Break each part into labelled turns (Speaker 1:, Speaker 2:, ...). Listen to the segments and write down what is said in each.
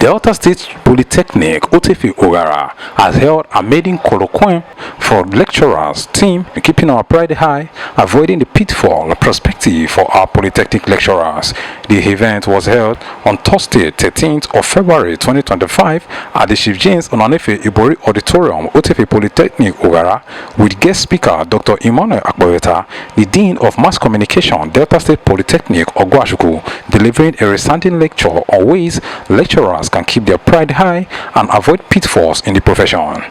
Speaker 1: Delta State Polytechnic Otefe-Oghara has held a Maiden Colloquium for lecturers team keeping our pride high, avoiding the pitfall prospective for our Polytechnic lecturers. The event was held on Thursday, 13th of February 2025 at the Chief James Onanefe Auditorium, Otefe Polytechnic Oghara, with guest speaker Dr. Emmanuel Akboweta, the Dean of Mass Communication, Delta State Polytechnic Oghara, delivering a resounding lecture on ways lecturers can keep their pride high and avoid pitfalls in the profession.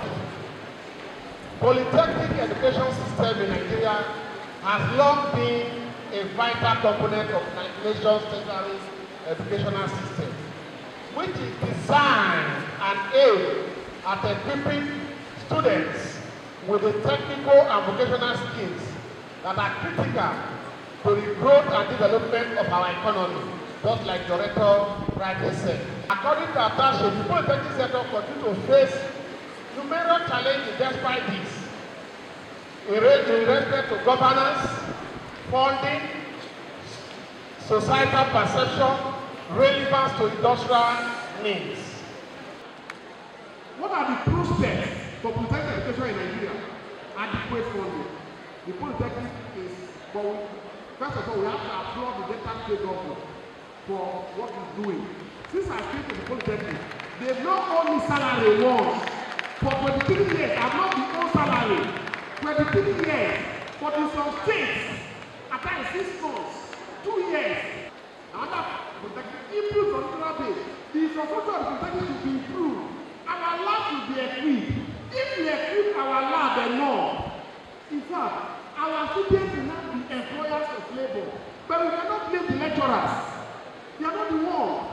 Speaker 2: Polytechnic education system in Nigeria has long been a vital component of the nation's tertiary educational system, which is designed and aimed at equipping students with the technical and vocational skills that are critical to the growth and development of our economy, just like the rector rightly said. According to Attache, the Polytechnic sector continues to face numerous challenges despite this, in respect to governance, funding, societal perception, relevance to industrial needs. What are the prospects for Polytechnic education in Nigeria? Adequate funding. The Polytechnic is, but first of all, we have to applaud the Delta State government for what he's doing. Since I came to the Polytechnic, they've not owed me salary once. For 23 years, I've not been owed salary. 23 years. But in some states, at times 6 months, 2 years. Another Polytechnic improved on regular basis. The infrastructure of the Polytechnic should be improved. Our lab should be equipped. If we equip our lab enough, in fact, our students will not be employers of labor. But we cannot blame the lecturers. They are not the one.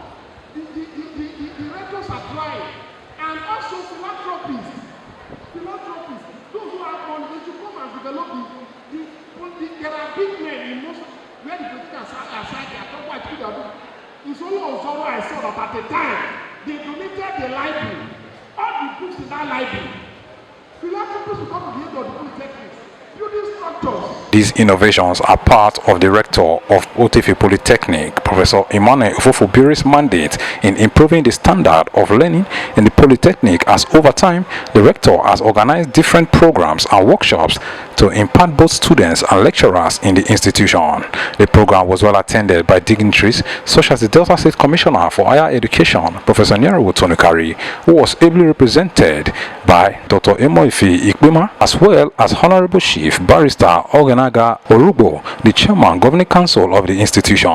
Speaker 2: The rectors are trying. And also philanthropists. Those who are on, they should come and develop there are big men in most where the political aside they are talking about. It's only on Zoro I saw that at the time they donated the library, all the books in that library. Philanthropists will come to the end of the Polytechnic.
Speaker 1: These innovations are part of the rector of Otefe Polytechnic, Professor Emmanuel Oghara's mandate in improving the standard of learning in the Polytechnic, as over time, the rector has organized different programs and workshops to impart both students and lecturers in the institution. The program was well attended by dignitaries such as the Delta State Commissioner for Higher Education, Professor Rero TV, who was ably represented by Dr. Emoife, as well as Honorable Chief Barrister Ogenaga Orugbo, the Chairman Governing Council of the institution.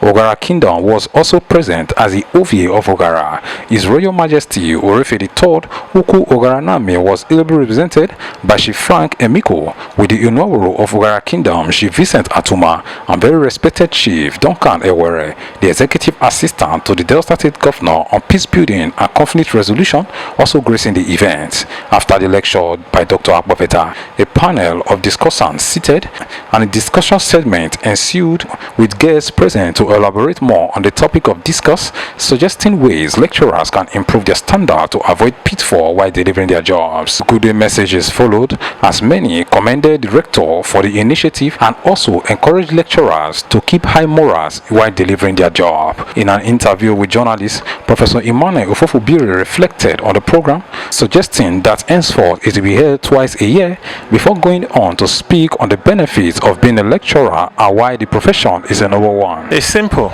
Speaker 1: Oghara Kingdom was also present as the Ovie of Oghara. His Royal Majesty Orefe III Uku Ogharaname was ably represented by Chief Frank Emiko, with the inaugural of Oghara Kingdom, Chief Vincent Atuma, and very respected Chief Duncan Ewere, the Executive Assistant to the Delta State Governor on Peace Building and Conflict Resolution, also gracing the event. After the lecture by Dr. Akboweta, a panel of discussants seated and a discussion segment ensued with guests present to elaborate more on the topic of discuss, suggesting ways lecturers can improve their standard to avoid pitfall while delivering their jobs. Good day messages followed, as many commended the rector for the initiative and also encouraged lecturers to keep high morals while delivering their job. In an interview with journalists, Professor Emmanuel Oghara reflected on the program, suggesting that henceforth it will be held twice a year, before going on to speak on the benefits of being a lecturer and why the profession is a noble one.
Speaker 3: It's simple.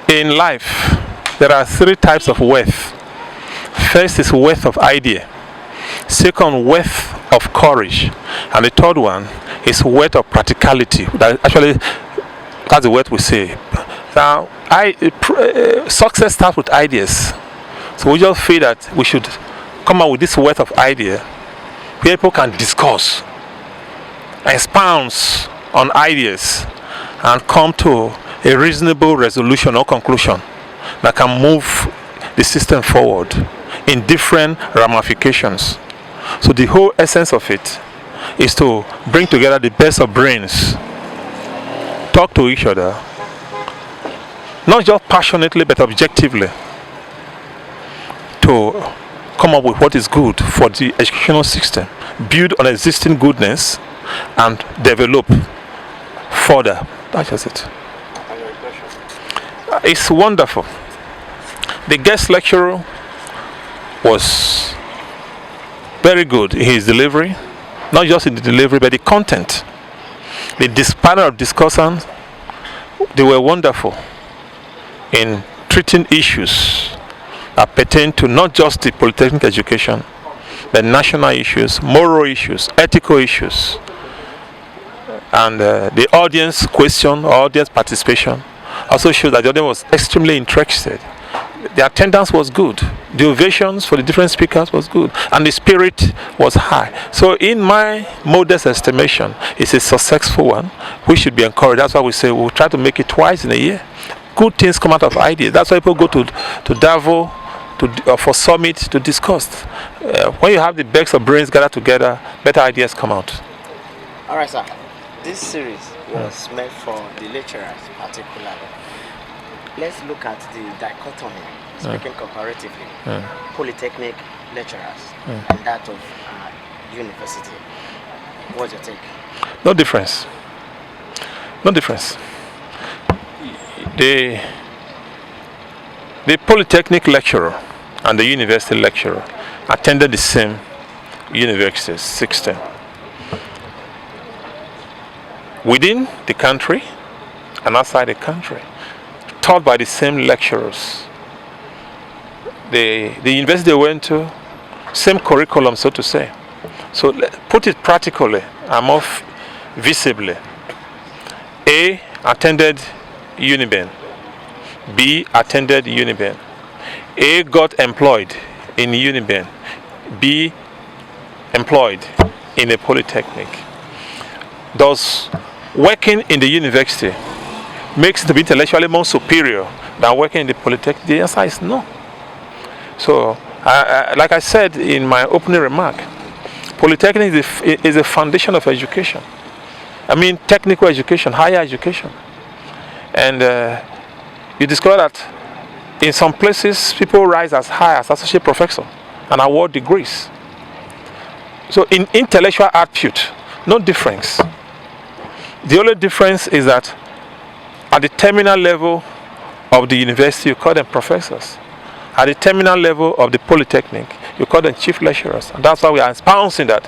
Speaker 3: In life, there are 3 types of wealth. First is wealth of idea. Second, wealth of courage. And the third one is wealth of practicality. That's the word we say. Now, success starts with ideas. So we just feel that we should come up with this wealth of idea. People can discuss, expound on ideas, and come to a reasonable resolution or conclusion that can move the system forward in different ramifications. So the whole essence of it is to bring together the best of brains, talk to each other, not just passionately but objectively, to come up with what is good for the educational system, build on existing goodness, and develop further. That's just it. It's wonderful. The guest lecturer was very good in his delivery, not just in the delivery, but the content. The panel of discussants, they were wonderful in treating issues that pertain to not just the polytechnic education, but national issues, moral issues, ethical issues. And the audience question, audience participation also showed that the audience was extremely interested. The attendance was good. The ovations for the different speakers was good. And the spirit was high. So in my modest estimation, it's a successful one. We should be encouraged. That's why we say we'll try to make it twice in a year. Good things come out of ideas. That's why people go to Davos for summit to discuss. When you have the best of brains gathered together, better ideas come out.
Speaker 4: All right, sir. This series was meant for the lecturers particularly. Let's look at the dichotomy, speaking comparatively, polytechnic lecturers and that of university. What's your take?
Speaker 3: No difference. No difference. The polytechnic lecturer and the university lecturer attended the same university system. Within the country and outside the country, taught by the same lecturers. The university they went to, same curriculum, so to say. So put it practically and more visibly. A attended Uniben. B attended Uniben. A got employed in Uniben. B employed in a polytechnic. Thus, working in the university makes it to be intellectually more superior than working in the polytechnic. The answer is no. So, like I said in my opening remark, polytechnic is a foundation of education. I mean, technical education, higher education. And you discover that in some places, people rise as high as associate professor and award degrees. So in intellectual output, no difference. The only difference is that at the terminal level of the university, you call them professors. At the terminal level of the polytechnic, you call them chief lecturers. And that's why we are espousing that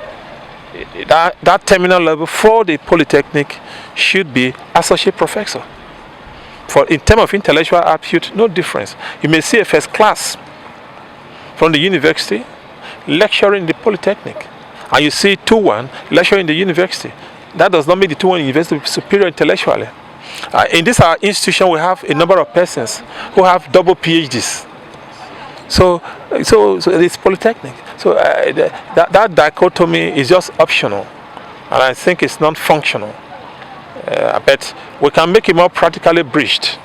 Speaker 3: terminal level for the polytechnic should be associate professor. For in terms of intellectual output, no difference. You may see a first class from the university lecturing in the polytechnic, and you see 2-1 lecturing in the university. That does not make the 2-1 university superior intellectually. In this our institution, we have a number of persons who have double PhDs. So it's polytechnic. So that dichotomy is just optional, and I think it's not functional. But we can make it more practically bridged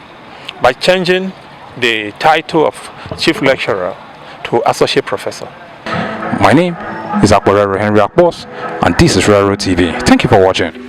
Speaker 3: by changing the title of chief lecturer to associate professor.
Speaker 1: My name is Rero Henry Akbos, and this is Rero TV. Thank you for watching.